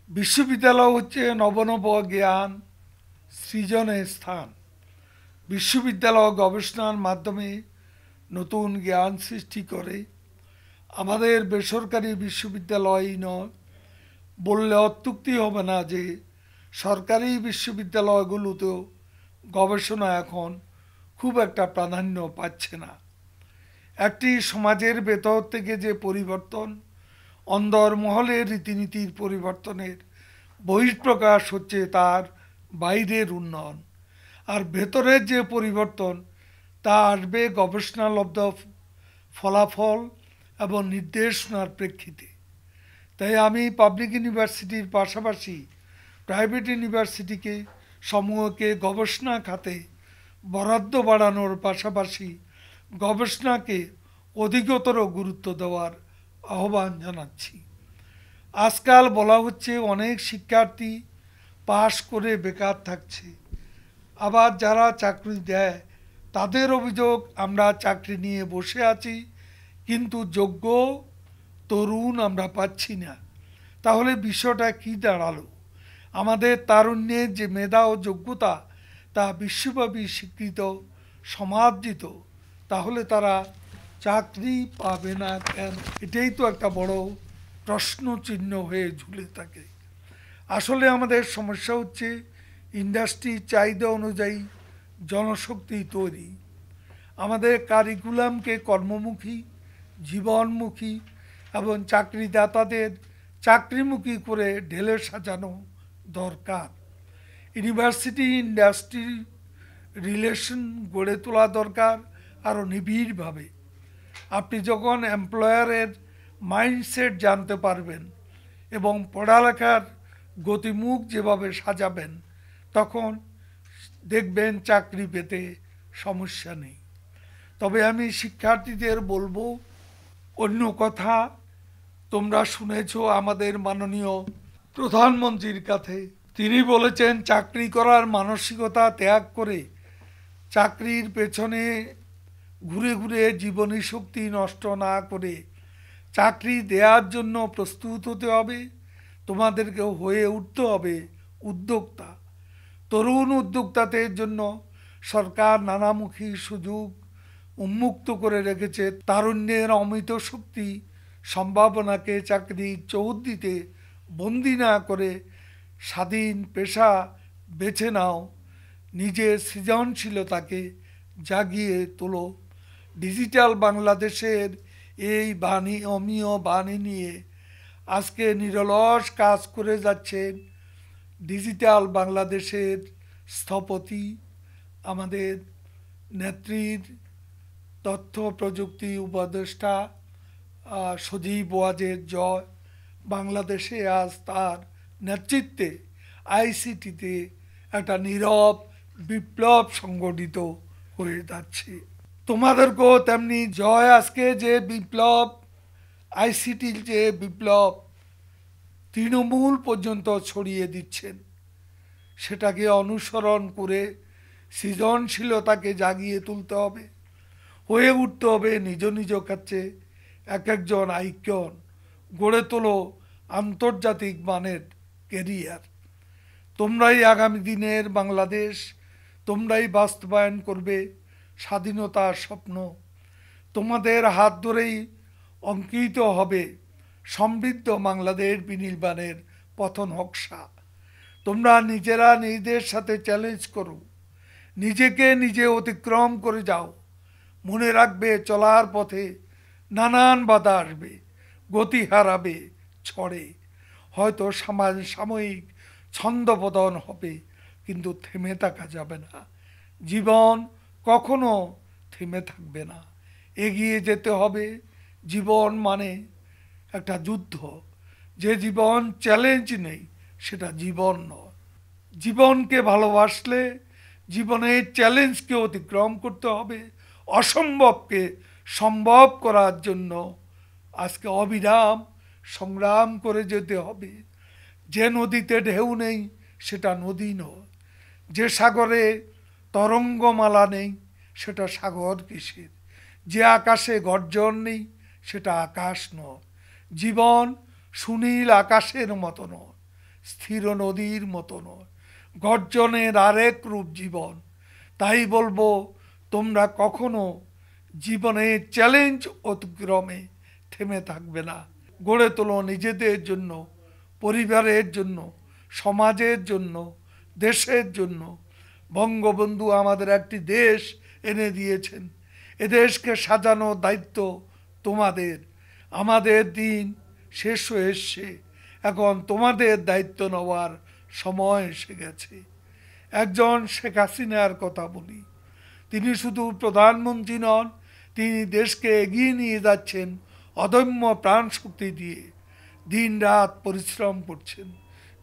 বিশ্ববিদ্যালয় হচ্ছে নবনব জ্ঞান সৃজনের স্থান। বিশ্ববিদ্যালয় গবেষণার মাধ্যমে নতুন জ্ঞান সৃষ্টি করে। আমাদের বেসরকারি বিশ্ববিদ্যালয়ই নয়, বললে অত্যুক্তি হবে না যে সরকারি বিশ্ববিদ্যালয়গুলোতেও গবেষণা এখন খুব একটা প্রাধান্য পাচ্ছে না। একটি সমাজের ভেতর থেকে যে পরিবর্তন অন্দরমহলের রীতিনীতির পরিবর্তনের বহিঃপ্রকাশ হচ্ছে তার বাইরের উন্নয়ন, আর ভেতরের যে পরিবর্তন তা আসবে গবেষণালব্ধ ফলাফল এবং নির্দেশনার প্রেক্ষিতে। তাই আমি পাবলিক ইউনিভার্সিটির পাশাপাশি প্রাইভেট ইউনিভার্সিটিকে সমূহকে গবেষণা খাতে বরাদ্দ বাড়ানোর পাশাপাশি গবেষণাকে অধিকতর গুরুত্ব দেওয়ার আহ্বান জানাচ্ছি। আজকাল বলা হচ্ছে অনেক শিক্ষার্থী পাশ করে বেকার থাকছে, আবার যারা চাকরি দেয় তাদের অভিযোগ আমরা চাকরি নিয়ে বসে আছি কিন্তু যোগ্য তরুণ আমরা পাচ্ছি না। তাহলে বিষয়টা কি দাঁড়ালো? আমাদের তারুণ্যের যে মেধা ও যোগ্যতা তা বিশ্বব্যাপী স্বীকৃত, সমাদৃত, তাহলে তারা চাকরি পাবে না কেন? এটাই তো একটা বড় প্রশ্ন চিহ্ন হয়ে ঝুলে থাকে। আসলে আমাদের সমস্যা হচ্ছে ইন্ডাস্ট্রির চাহিদা অনুযায়ী জনশক্তি তৈরি। আমাদের কারিকুলামকে কর্মমুখী, জীবনমুখী এবং চাকরিদাতাদের চাকরিমুখী করে ঢেলে সাজানো দরকার। ইউনিভার্সিটি ইন্ডাস্ট্রি রিলেশন গড়ে তোলা দরকার আরও নিবিড়ভাবে। আপনি যখন এমপ্লয়ারের মাইন্ডসেট জানতে পারবেন এবং পড়ালেখার গতিমুখ যেভাবে সাজাবেন, তখন দেখবেন চাকরি পেতে সমস্যা নেই। তবে আমি শিক্ষার্থীদের বলবো অন্য কথা। তোমরা শুনেছ আমাদের মাননীয় প্রধানমন্ত্রীর কাছে তিনি বলেছেন চাকরি করার মানসিকতা ত্যাগ করে চাকরির পেছনে ঘুরে ঘুরে জীবনী শক্তি নষ্ট না করে চাকরি দেওয়ার জন্য প্রস্তুত হতে হবে। তোমাদেরকে হয়ে উঠতে হবে উদ্যোক্তা। তরুণ উদ্যোক্তাদের জন্য সরকার নানামুখী সুযোগ উন্মুক্ত করে রেখেছে। তারুণ্যের অমিত শক্তি সম্ভাবনাকে চাকরির চৌহদ্দিতে বন্দি না করে স্বাধীন পেশা বেছে নাও, নিজের সৃজনশীলতাকে জাগিয়ে তোলো। ডিজিটাল বাংলাদেশের এই বাণী অমীয় বাণী নিয়ে আজকে নিরলস কাজ করে যাচ্ছেন ডিজিটাল বাংলাদেশের স্থপতি, আমাদের নেত্রীর তথ্য প্রযুক্তি উপদেষ্টা সজীব ওয়াজেদ জয়। বাংলাদেশে আজ তার নেতৃত্বে আইসিটিতে একটা নীরব বিপ্লব সংগঠিত হয়ে যাচ্ছে। তোমাদেরকেও তেমনি জয় আজকে যে বিপ্লব, আইসিটির যে বিপ্লব তৃণমূল পর্যন্ত ছড়িয়ে দিচ্ছেন, সেটাকে অনুসরণ করে সৃজনশীলতাকে জাগিয়ে তুলতে হবে, হয়ে উঠতে হবে নিজ নিজ কাছে এক একজন আইকন, গড়ে তোলো আন্তর্জাতিক মানের কেরিয়ার। তোমরাই আগামী দিনের বাংলাদেশ, তোমরাই বাস্তবায়ন করবে স্বাধীনতার স্বপ্ন। তোমাদের হাত ধরেই অঙ্কিত হবে সমৃদ্ধ বাংলাদেশ বিনির্মাণের পথ নকশা। তোমরা নিজেরা নিজেদের সাথে চ্যালেঞ্জ করো, নিজেকে নিজে অতিক্রম করে যাও। মনে রাখবে চলার পথে নানান বাধা আসবে, গতি হারাবে, ছড়ে, হয়তো সাময়িক ছন্দপতন হবে, কিন্তু থেমে থাকা যাবে না। জীবন কখনো থেমে থাকবে না, এগিয়ে যেতে হবে। জীবন মানে একটা যুদ্ধ। যে জীবন চ্যালেঞ্জ নেই সেটা জীবন নয়। জীবনকে ভালোবাসলে জীবনের চ্যালেঞ্জকে অতিক্রম করতে হবে, অসম্ভবকে সম্ভব করার জন্য আজকে অবিরাম সংগ্রাম করে যেতে হবে। যে নদীতে ঢেউ নেই সেটা নদী নয়, যে সাগরে তরঙ্গমালা নেই সেটা সাগর কিসের, যে আকাশে গর্জন নেই সেটা আকাশ নয়। জীবন সুনীল আকাশের মতো নয়, স্থির নদীর মতো নয়, গর্জনের আরেক রূপ জীবন। তাই বলবো, তোমরা কখনো জীবনের চ্যালেঞ্জ অতিক্রমে থেমে থাকবে না। গড়ে তোলো নিজেদের জন্য, পরিবারের জন্য, সমাজের জন্য, দেশের জন্য। বঙ্গবন্ধু আমাদের একটি দেশ এনে দিয়েছেন, এ দেশকে সাজানোর দায়িত্ব তোমাদের। আমাদের দিন শেষ হয়ে এসছে, এখন তোমাদের দায়িত্ব নেওয়ার সময় এসে গেছে। একজন শেখ হাসিনার কথা বলি, তিনি শুধু প্রধানমন্ত্রী নন, তিনি দেশকে এগিয়ে নিয়ে যাচ্ছেন অদম্য প্রাণশক্তি দিয়ে। দিন রাত পরিশ্রম করছেন,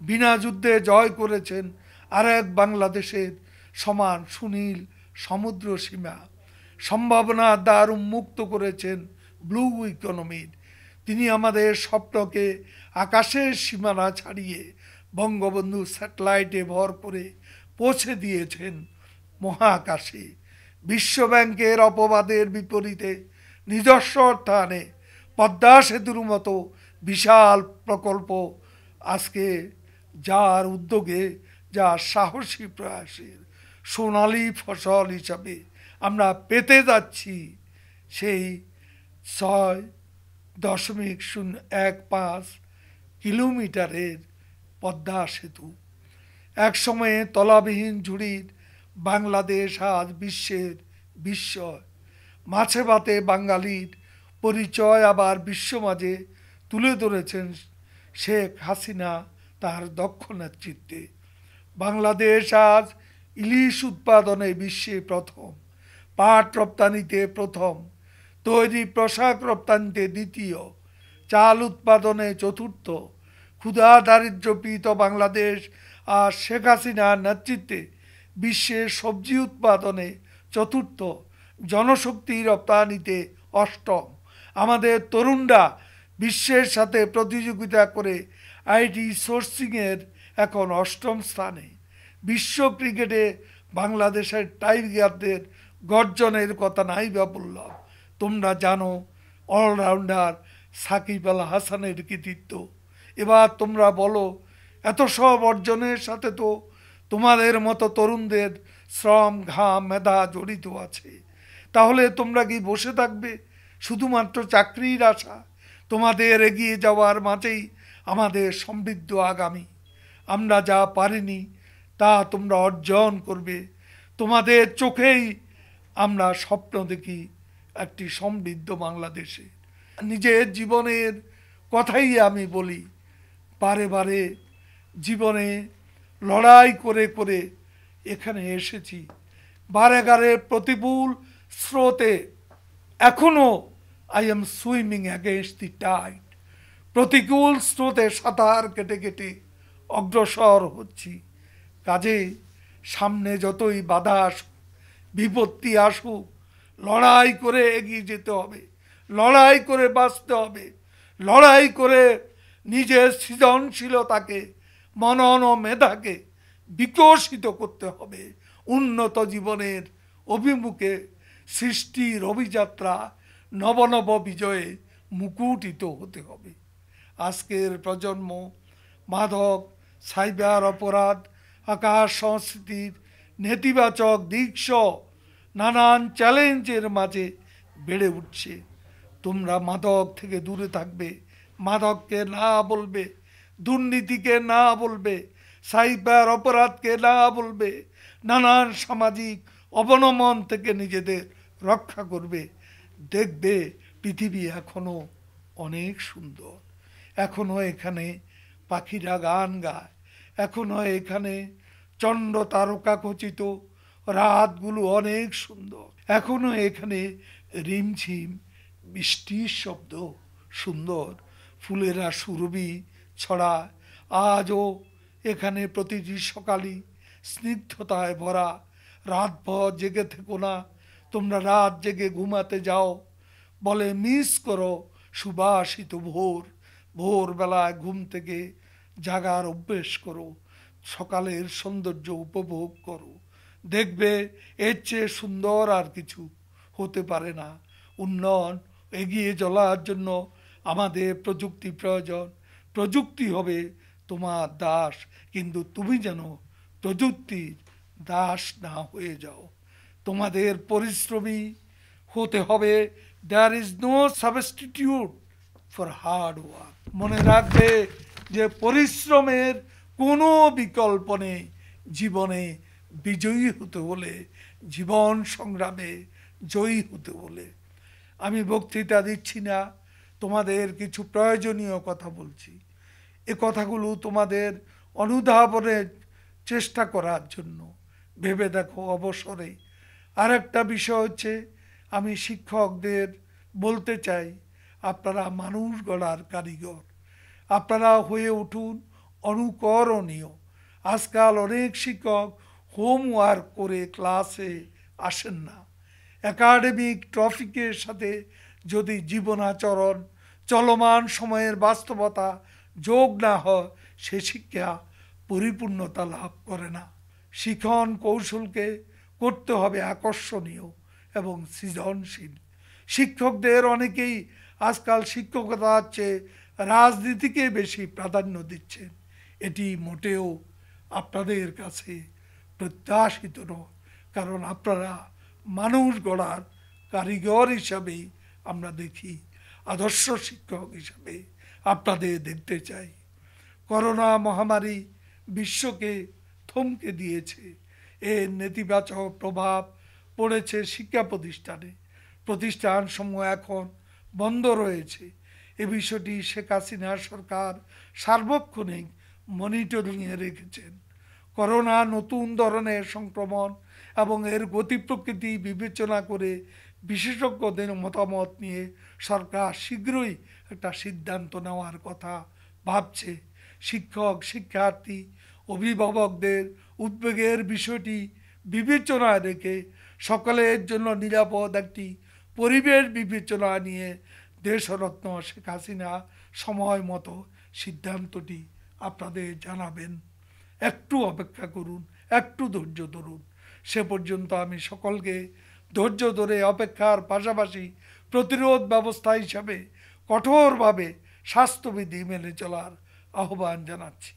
বিনা যুদ্ধে জয় করেছেন আরেক বাংলাদেশের সমান সুনীল সমুদ্র সীমা। সম্ভাবনার দ্বার উন্মুক্ত করেছেন ব্লু ইকোনমির। তিনি আমাদের স্বপ্নকে আকাশের সীমানা ছাড়িয়ে বঙ্গবন্ধু স্যাটেলাইটে ভর করে পৌঁছে দিয়েছেন মহাকাশে। বিশ্বব্যাংকের অপবাদের বিপরীতে নিজস্ব অর্থায়নে পদ্মা সেতুর মতো বিশাল প্রকল্প আজকে যার উদ্যোগে, যার সাহসী প্রয়াসের সোনালী ফসল হিসাবে আমরা পেতে যাচ্ছি সেই 6.015 কিলোমিটারের পদ্মা সেতু। এক সময়ে তলাবিহীন ঝুড়ির বাংলাদেশ আজ বিশ্বের বিস্ময়। মাছে ভাতে বাঙালির পরিচয় আবার বিশ্ব মাঝে তুলে ধরেছেন শেখ হাসিনা তার দক্ষ নেতৃত্বে। বাংলাদেশ আজ ইলিশ উৎপাদনে বিশ্বে প্রথম, পাট রপ্তানিতে প্রথম, তৈরি পোশাক রপ্তানিতে দ্বিতীয়, চাল উৎপাদনে চতুর্থ। ক্ষুধা দারিদ্র্যপীড়িত বাংলাদেশ আর শেখ হাসিনার নেতৃত্বে বিশ্বের সবজি উৎপাদনে চতুর্থ, জনশক্তি রপ্তানিতে অষ্টম। আমাদের তরুণরা বিশ্বের সাথে প্রতিযোগিতা করে আইটি সোর্সিংয়ের এখন অষ্টম স্থানে। বিশ্ব ক্রিকেটে বাংলাদেশের টাইগারদের গর্জনের কথা নাই বা বললাম। তোমরা জানো অলরাউন্ডার সাকিব আল হাসানের কৃতিত্ব। এবার তোমরা বলো, এত সব অর্জনের সাথে তো তোমাদের মতো তরুণদের শ্রম, ঘাম, মেধা জড়িত আছে। তাহলে তোমরা কি বসে থাকবে শুধুমাত্র চাকরির আশা? তোমাদের এগিয়ে যাওয়ার মাঝেই আমাদের সমৃদ্ধ আগামী। আমরা যা পারিনি তা তোমরা অর্জন করবে। তোমাদের চোখেই আমরা স্বপ্ন দেখি একটি সমৃদ্ধ বাংলাদেশে। নিজের জীবনের কথাই আমি বলি, বারে বারে জীবনে লড়াই করে করে এখানে এসেছি। বারে বারে প্রতিকূল স্রোতে এখনও I am swimming against the tide. প্রতিকূল স্রোতে সাঁতার কেটে কেটে অগ্রসর হচ্ছি। কাজে সামনে যতই বাধা আসুক, বিপত্তি আসুক, লড়াই করে এগিয়ে যেতে হবে, লড়াই করে বাঁচতে হবে, লড়াই করে নিজের সৃজনশীলতাকে, মনন ও মেধাকে বিকশিত করতে হবে। উন্নত জীবনের অভিমুখে সৃষ্টির অভিযাত্রা নব নব বিজয়ে মুকুটিত হতে হবে। আজকের প্রজন্ম মাদক, সাইবার অপরাধ, আকাশ সংস্কৃতির নেতিবাচক দিকসহ নানান চ্যালেঞ্জের মাঝে বেড়ে উঠছে। তোমরা মাদক থেকে দূরে থাকবে, মাদককে না বলবে, দুর্নীতিকে না বলবে, সাইবার অপরাধকে না বলবে, নানান সামাজিক অবনমন থেকে নিজেদের রক্ষা করবে। দেখবে পৃথিবী এখনও অনেক সুন্দর। এখনও এখানে পাখিরা গান গায়, এখনও এখানে চন্দ্র তারকা খচিত রাতগুলো অনেক সুন্দর। এখনও এখানে রিমঝিম বৃষ্টির শব্দ সুন্দর, ফুলেরা সুরভি ছড়ায়। আজও এখানে প্রতিটি সকালই স্নিগ্ধতায় ভরা। রাতভর জেগে থেকো না, তোমরা রাত জেগে ঘুমাতে যাও, বলে মিস করো সুবাসিত ভোর। ভোরবেলায় ঘুম থেকে জাগার অভ্যেস করো, সকালের সৌন্দর্য উপভোগ করো। দেখবে এর চেয়ে সুন্দর আর কিছু হতে পারে না। উন্নয়ন এগিয়ে চলার জন্য আমাদের প্রযুক্তি প্রয়োজন। প্রযুক্তি হবে তোমার দাস, কিন্তু তুমি যেন প্রযুক্তির দাস না হয়ে যাও। তোমাদের পরিশ্রমী হতে হবে। There is no substitute for hard work. মনে রাখবে যে পরিশ্রমের কোনো বিকল্প নেই। জীবনে বিজয়ী হতে হলে, জীবন সংগ্রামে জয়ী হতে হলে। আমি বক্তৃতা দিচ্ছি না, তোমাদের কিছু প্রয়োজনীয় কথা বলছি। এ কথাগুলো তোমাদের অনুধাবনের চেষ্টা করার জন্য। ভেবে দেখো অবসরে। আর একটা বিষয় হচ্ছে, আমি শিক্ষকদের বলতে চাই, আপনারা মানুষ গড়ার কারিগর। আপনারা হয়ে উঠুন অনুকরণীয়। আজকাল অনেক শিক্ষক হোমওয়ার্ক করে ক্লাসে আসেন না। একাডেমিক ট্রফিকের সাথে যদি জীবনাচরণ, চলমান সময়ের বাস্তবতা যোগ না হয়, সে শিক্ষা পরিপূর্ণতা লাভ করে না। শিখন কৌশলকে করতে হবে আকর্ষণীয় এবং সৃজনশীল। শিক্ষকদের অনেকেই আজকাল শিক্ষকতার চেয়ে রাজনীতিকে বেশি প্রাধান্য দিচ্ছেন। এটি মোটেও আপনাদের কাছে প্রত্যাশিত নয়, কারণ আপনারা মানুষ গড়ার কারিগর হিসাবেই আমরা দেখি, আদর্শ শিক্ষক হিসাবে আপনাদের দেখতে চাই। করোনা মহামারী বিশ্বকে থমকে দিয়েছে। এর নেতিবাচক প্রভাব পড়েছে শিক্ষা প্রতিষ্ঠানে। প্রতিষ্ঠানসমূহ এখন বন্ধ রয়েছে। এ বিষয়টি শেখ হাসিনা সরকার সার্বক্ষণিক মনিটরিংয়ে রেখেছেন। করোনা নতুন ধরনের সংক্রমণ এবং এর গতি প্রকৃতি বিবেচনা করে বিশেষজ্ঞদের মতামত নিয়ে সরকার শীঘ্রই একটা সিদ্ধান্ত নেওয়ার কথা ভাবছে। শিক্ষক, শিক্ষার্থী, অভিভাবকদের উদ্বেগের বিষয়টি বিবেচনায় রেখে সকলের জন্য নিরাপদ একটি পরিবেশ বিবেচনা নিয়ে দেশরত্ন শেখ হাসিনা সময় মতো সিদ্ধান্তটি আপনাদের জানাবেন। একটু অপেক্ষা করুন, একটু ধৈর্য ধরুন। সে পর্যন্ত আমি সকলকে ধৈর্য ধরে অপেক্ষার পাশাপাশি প্রতিরোধ ব্যবস্থা হিসাবে কঠোরভাবে স্বাস্থ্যবিধি মেনে চলার আহ্বান জানাচ্ছি।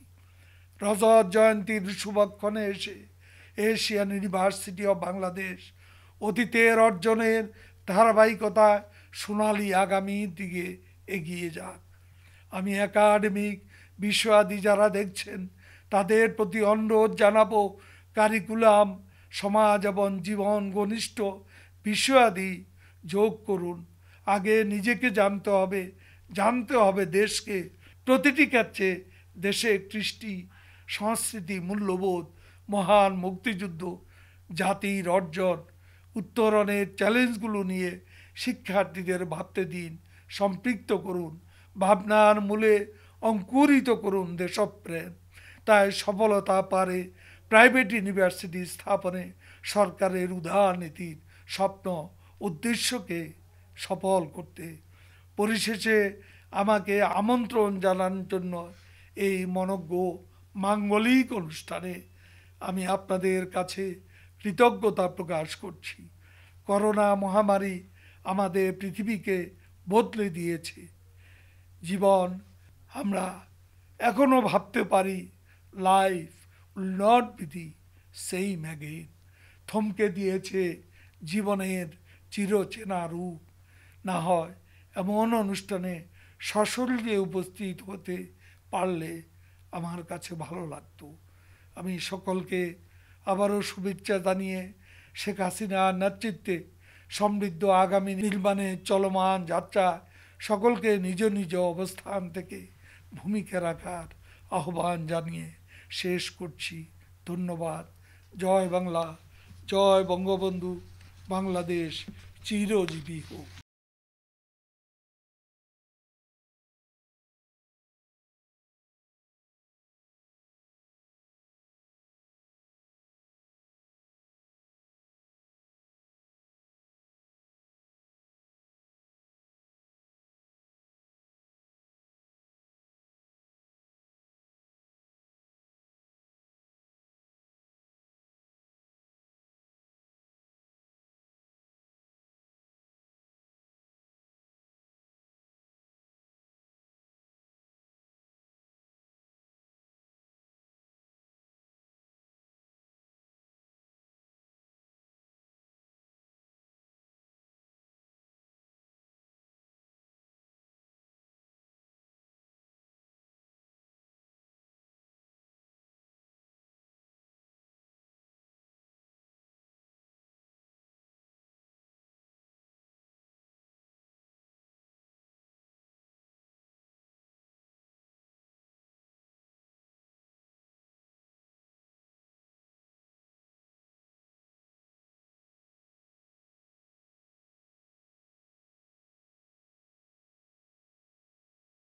রজত জয়ন্তীর শুভক্ষণে এসে এশিয়ান ইউনিভার্সিটি অব বাংলাদেশ অতীতের অর্জনের ধারাবাহিকতায় সোনালী আগামীর দিকে এগিয়ে যাক। আমি একাডেমিক বিষয়াদি যারা দেখছেন তাদের প্রতি অনুরোধ জানাবো, কারিকুলাম, সমাজ এবং জীবন ঘনিষ্ঠ বিষয়াদি যোগ করুন। আগে নিজেকে জানতে হবে দেশকে। প্রতিটি ক্ষেত্রে দেশে কৃষ্টি, সংস্কৃতি, মূল্যবোধ, মহান মুক্তিযুদ্ধ, জাতির অর্জন, উত্তরণের চ্যালেঞ্জগুলো নিয়ে শিক্ষার্থীদের ভাবতে দিন, সম্পৃক্ত করুন, ভাবনার মূলে অঙ্কুরিত করুন দেশপ্রেম। তাই সফলতা পারে প্রাইভেট ইউনিভার্সিটি স্থাপনে সরকারের উদার নীতির স্বপ্ন উদ্দেশ্যকে সফল করতে। পরিশেষে আমাকে আমন্ত্রণ জানানোর জন্য এই মনজ্ঞ মাঙ্গলিক অনুষ্ঠানে আমি আপনাদের কাছে কৃতজ্ঞতা প্রকাশ করছি। করোনা মহামারী আমাদের পৃথিবীকে বদলে দিয়েছে। জীবন আমরা এখনও ভাবতে পারি life will not be the same again. থমকে দিয়েছে জীবনের চিরচেনা রূপ। না হয় এমন অনুষ্ঠানে সশরীরে উপস্থিত হতে পারলে আমার কাছে ভালো লাগতো। আমি সকলকে আবারও শুভেচ্ছা জানিয়ে শেখ হাসিনার নেতৃত্বে সমৃদ্ধ আগামী নির্মাণে চলমান যাত্রা সকলকে নিজ নিজ অবস্থান থেকে ভূমিকা রাখার আহ্বান জানিয়ে শেষ করছি। ধন্যবাদ। জয় বাংলা, জয় বঙ্গবন্ধু, বাংলাদেশ চিরজীবী হোক।